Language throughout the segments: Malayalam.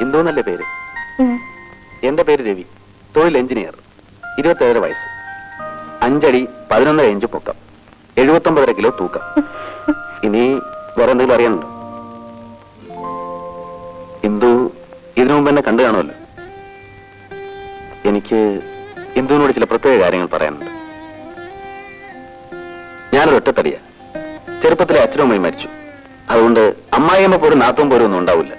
ഇന്ദുന്നല്ലേ പേര്? എന്റെ പേര് രവി. തൊഴിൽ എഞ്ചിനീയർ. 27 വയസ്സ്. 5 അടി 11 ഇഞ്ച് പൊക്കം. 79 കിലോ തൂക്കം. ഇനി വേറെ എന്തെങ്കിലും അറിയാനുണ്ടോ? ഇന്ദു ഇതിനു മുമ്പ് എന്നെ കണ്ടു കാണുമല്ലോ. എനിക്ക് ഇന്ദുവിനോട് ചില പ്രത്യേക കാര്യങ്ങൾ പറയാനുണ്ട്. ഞാനൊരു ഒറ്റത്തടിയാ. ചെറുപ്പത്തിലെ അച്ഛനും അമ്മയും മരിച്ചു. അതുകൊണ്ട് അമ്മായിയമ്മ പോലും നാത്തും പോലും ഒന്നും ഉണ്ടാവില്ല.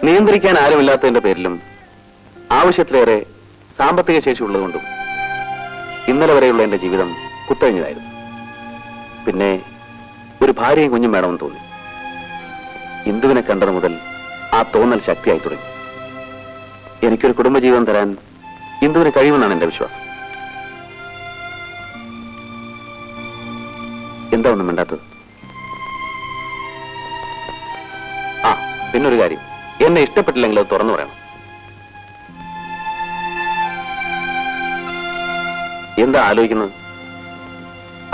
നിയന്ത്രിക്കാൻ ആരുമില്ലാത്തതിന്റെ പേരിലും ആവശ്യത്തിലേറെ സാമ്പത്തിക ശേഷി ഉള്ളതുകൊണ്ടും ഇന്നലെ വരെയുള്ള എന്റെ ജീവിതം കുത്തഴിഞ്ഞതായിരുന്നു. പിന്നെ ഒരു ഭാര്യയും കുഞ്ഞും വേണമെന്ന് തോന്നി. ഇന്ദുവിനെ കണ്ടത് മുതൽ ആ തോന്നൽ ശക്തിയായി തുടങ്ങി. എനിക്കൊരു കുടുംബജീവിതം തരാൻ ഇന്ദുവിന് കഴിയുമെന്നാണ് എന്റെ വിശ്വാസം. എന്താ ഒന്നും വേണ്ടാത്തത്? ആ, പിന്നൊരു കാര്യം, എന്നെ ഇഷ്ടപ്പെട്ടില്ലെങ്കിൽ അത് തുറന്നു പറയണം. എന്താ ആലോചിക്കുന്നത്?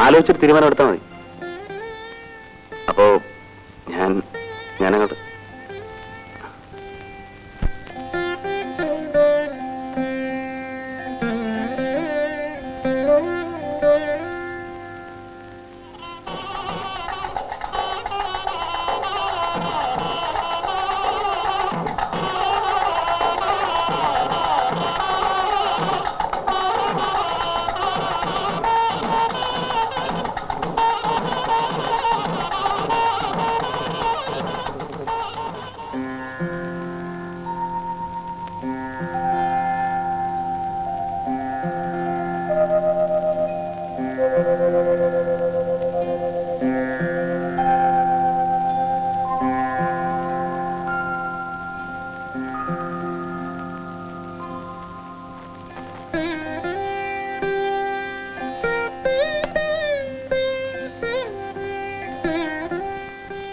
ആലോചിച്ചിട്ട് തീരുമാനം എടുത്താൽ മതി. അപ്പോ ഞാനങ്ങോട്ട്.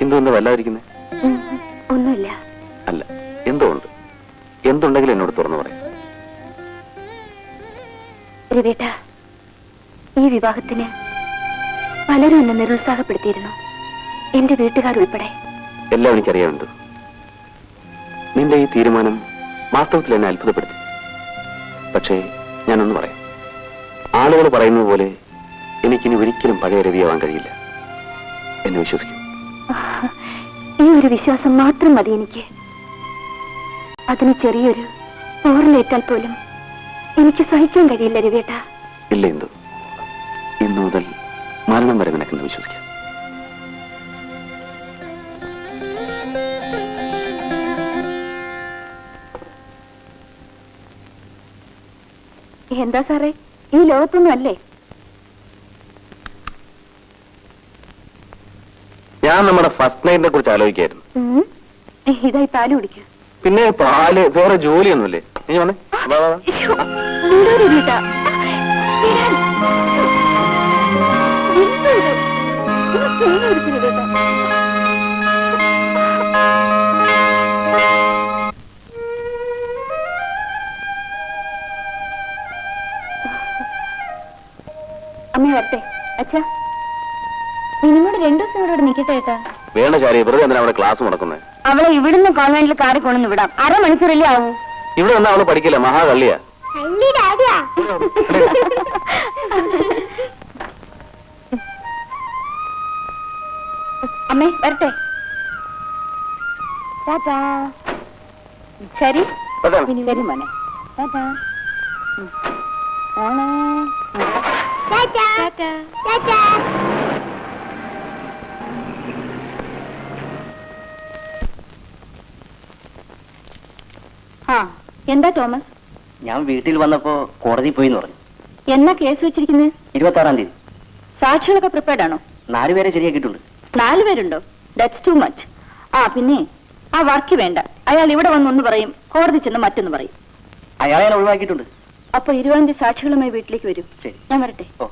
എന്തുകൊണ്ട് വല്ലാതിരിക്കുന്നേ? ഒന്നുമില്ല. അല്ല, എന്തുകൊണ്ട്? എന്തുണ്ടെങ്കിലും എന്നോട് തുറന്നു പറയും. രവിയേട്ട, ഈ വിവാഹത്തിന് പലരും എന്നെ നിരുത്സാഹപ്പെടുത്തിയിരുന്നു, എന്റെ വീട്ടുകാരുൾപ്പെടെ. എല്ലാം എനിക്കറിയാമുണ്ട്. നിന്റെ ഈ തീരുമാനം വാസ്തവത്തിൽ എന്നെ അത്ഭുതപ്പെടുത്തി. പക്ഷേ ഞാനൊന്ന് പറയാം. ആളുകൾ പറയുന്നത് പോലെ എനിക്കിനി ഒരിക്കലും പഴയ രവിയാവാൻ കഴിയില്ല. എന്നെ വിശ്വസിക്കും. ഈ ഒരു വിശ്വാസം മാത്രം മതി എനിക്ക്. അതിന് ചെറിയൊരു പോറലേറ്റാൽ പോലും എനിക്ക് സഹിക്കാൻ കഴിയില്ല രവിയേട്ട. ഇല്ല ഇന്ദു, ഇന്നു മുതൽ മരണം വരെ നിനക്കെന്ന് വിശ്വസിക്കാം. എന്താ സാറേ, ഈ ലോകത്തൊന്നും അല്ലേ? ഞാൻ നമ്മുടെ ഫസ്റ്റ് നൈറ്റിനെ കുറിച്ച് ആലോചിക്കായിരുന്നു. ഇതായി പാല് കുടിക്കൂ. പിന്നെ പാല് വേറെ ജോലിയൊന്നുമില്ലേ? നീ വന്നേ. അമ്മ വരട്ടെ. അച്ഛാ, നിന്നോട് 2 ദിവസം ഇവിടെ നിൽക്കട്ടെ ഏട്ടാ. വേണ്ട ചാരി, വെറുതെ എന്തിനാ അവിടെ ക്ലാസ് മുടക്കുന്നത്? അവളെ ഇവിടുന്ന് കോൺവെന്റിൽ കാറി കൊണ്ടു വിടാം. 1/2 മണിക്കൂറല്ലേ ആവൂ. ഇവിടെ വന്നാൽ അവള് പഠിക്കില്ല, മഹാകള്ളിയാ. അമ്മേ വരട്ടെ. ശരി ശരി മോനെ. എന്താ തോമസ്? ഞാൻ വീട്ടിൽ വന്നപ്പോ കോടതി പോയി പറഞ്ഞു. എന്നാ കേസ് വെച്ചിരിക്കുന്നത്? 26-ാം തീയതി. സാക്ഷികളൊക്കെ പ്രിപ്പയർഡ് ആണോ? 4 പേരെ ശരിയാക്കിയിട്ടുണ്ട്. 4 പേരുണ്ടോ? That's too much. പിന്നെ ആ വർക്ക് വേണ്ട. അയാൾ ഇവിടെ വന്നൊന്ന് പറയും, കോടതി ചെന്ന് മറ്റൊന്ന് പറയും. അയാളെ ഞാൻ ഒഴിവാക്കിയിട്ടുണ്ട്. അപ്പൊ 20-ാം തീയതി സാക്ഷികളുമായി വീട്ടിലേക്ക് വരും. ശരി, ഞാൻ വരട്ടെ. ഓ.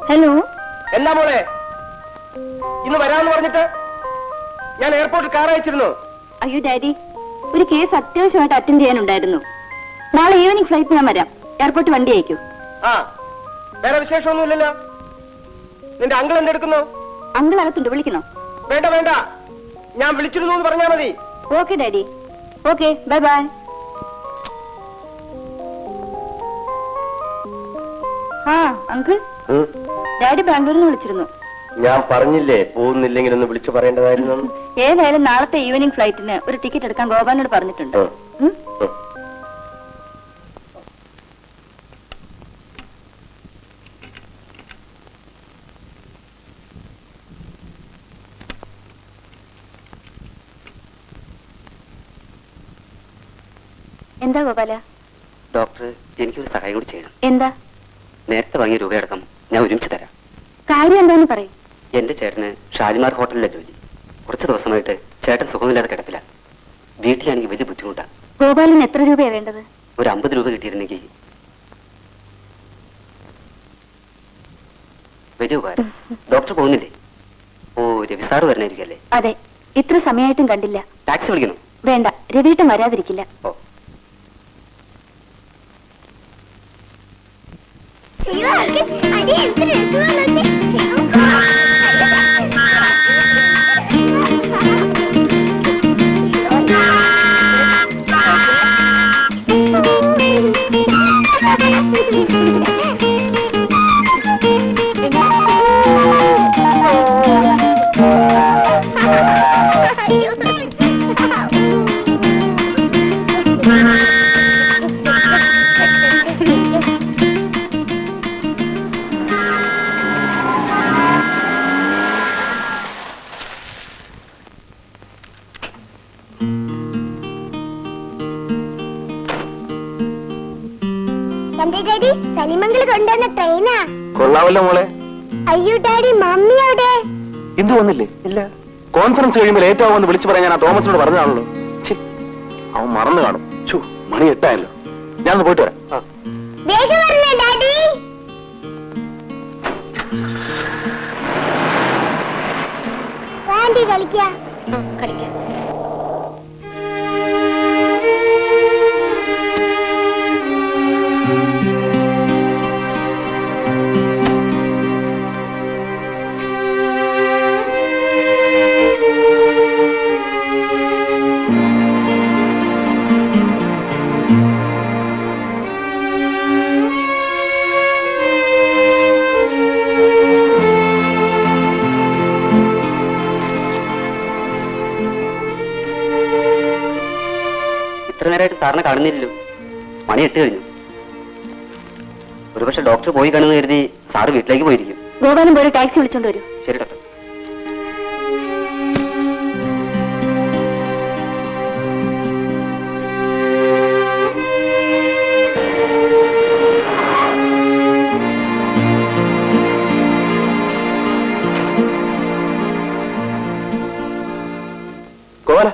ഹലോ. എന്നാ മോളെ ഇന്ന് വരാമെന്ന് പറഞ്ഞിട്ട് ഞാൻ എയർപോർട്ടിൽ കാർ അയച്ചിരുന്നു. അയ്യോ ഡാഡി, ഒരു കേസ് അത്യാവശ്യമായിട്ട് അറ്റൻഡ് ചെയ്യാനുണ്ടായിരുന്നു. നാളെ ഈവനിങ് ഫ്ലൈറ്റ് ഞാൻ വരാം. എയർപോർട്ട് വണ്ടി അയക്കൂ. ആ, വേറെ വിശേഷമൊന്നുമില്ലല്ലോ. നിന്റെ അങ്കിൾ എന്തെടുക്കുന്നു? അങ്കിൾ അകത്തുണ്ട്, വിളിക്കണോ? വേണ്ട വേണ്ട, ഞാൻ വിളിച്ചിരുന്നു എന്ന് പറഞ്ഞാ മതി. Okay daddy. Okay, bye bye. ആ അങ്കിൾ, ഡാഡി ബാംഗ്ലൂരിൽ നിന്ന് വിളിച്ചിരുന്നു. ഞാൻ പറഞ്ഞില്ലേ പോകുന്നില്ലെങ്കിൽ ഒന്ന് വിളിച്ചു പറയേണ്ടതായിരുന്നു. ഏതായാലും നാളത്തെ ഈവനിങ് ഫ്ലൈറ്റിന് ഒരു ടിക്കറ്റ് എടുക്കാൻ ഗോപാലിനോട് പറഞ്ഞിട്ടുണ്ട്. ഉം? എന്താ ഗോപാല? ഡോക്ടർ, എനിക്കൊരു സഹായം കൂടി ചെയ്യണം. എന്താ? നേരത്തെ വാങ്ങിയ രൂപയടക്കം ഞാൻ ഒരുമിച്ച് തരാം. കാര്യം എന്താന്ന് പറയും. എന്റെ ചേട്ടന് ഷാജിമാർ ഹോട്ടലിലെ ജോലി. കുറച്ച് ദിവസമായിട്ട് ചേട്ടൻ സുഖമില്ലാതെ കിടപ്പില്ല. വീട്ടിലാണെങ്കിൽ വലിയ ബുദ്ധിമുട്ടാണ്. ഗോപാലിന് എത്ര രൂപയാ വേണ്ടത്? ഒരു 50 രൂപ കിട്ടിയിരുന്നെങ്കിൽ വലിയ ഉപകാരം. ഡോക്ടർ പോകുന്നില്ലേ? ഓ, രവിസാറ് വരണായിരിക്കല്ലേ? അതെ, ഇത്ര സമയമായിട്ടും കണ്ടില്ല. ടാക്സി വിളിക്കണം? വേണ്ട, രവിയേട്ടൻ വരാതിരിക്കില്ല. ഓ, ഡാഡി, സലിമംഗൽ കൊണ്ടുവന്ന ട്രെയിനാ. കൊള്ളാവല്ലോ മോളെ. അയ്യോ ഡാഡി, മമ്മി അവിടെ? എന്തു വന്നില്ലേ? ഇല്ല. കോൺഫറൻസ് കഴിയുമ്പോൾ ലേറ്റ് ആവുമെന്ന് വിളിച്ചു പറയാൻ ഞാൻ ആ തോമസിനോട് പറഞ്ഞാണല്ലോ. അവൻ മറന്നു കാണും. മണി 8 ആയല്ലോ. ഞാനൊന്ന് പോയിട്ട് വരാം. വേഗം വരണേ ഡാഡി. ആന്റി കളിക്കാം. കളിക്കാം. ഇത്ര നേരമായിട്ട് സാറിനെ കാണുന്നില്ലല്ലോ. മണി 8 കഴിഞ്ഞു. ഒരുപക്ഷെ ഡോക്ടർ പോയി കാണുമെന്ന് കരുതി സാറ് വീട്ടിലേക്ക് പോയിരിക്കും. ഗോപാലൻ പോയി ടാക്സി വിളിച്ചോണ്ട് വരൂ. ശരി ഡോക്ടർ. ഗോപാല,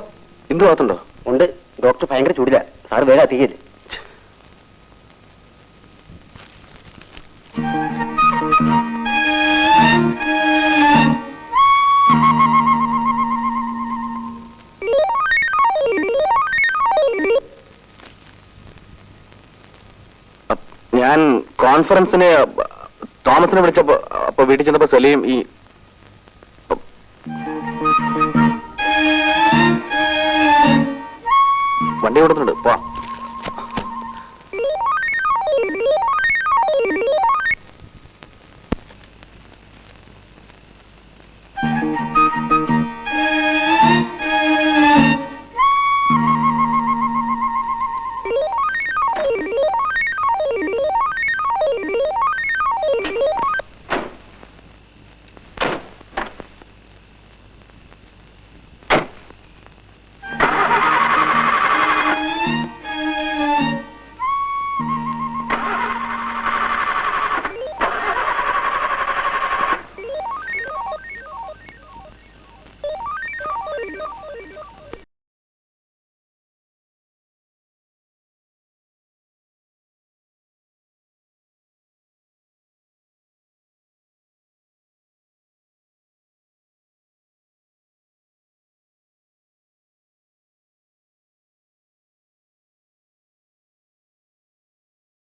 എന്ത് ഭാഗത്തുണ്ടോ? ഉണ്ട്. ഡോക്ടർ ഭയങ്കര ചൂടില്ല. സാറ് വേഗം എത്തിക്കില്ലേ? ഞാൻ കോൺഫറൻസിന് തോമസിനെ വിളിച്ചപ്പോ വീട്ടിൽ ചെന്നപ്പോ സലീം ഈ വണ്ടി കൊടുക്കുന്നുണ്ട്. പോ.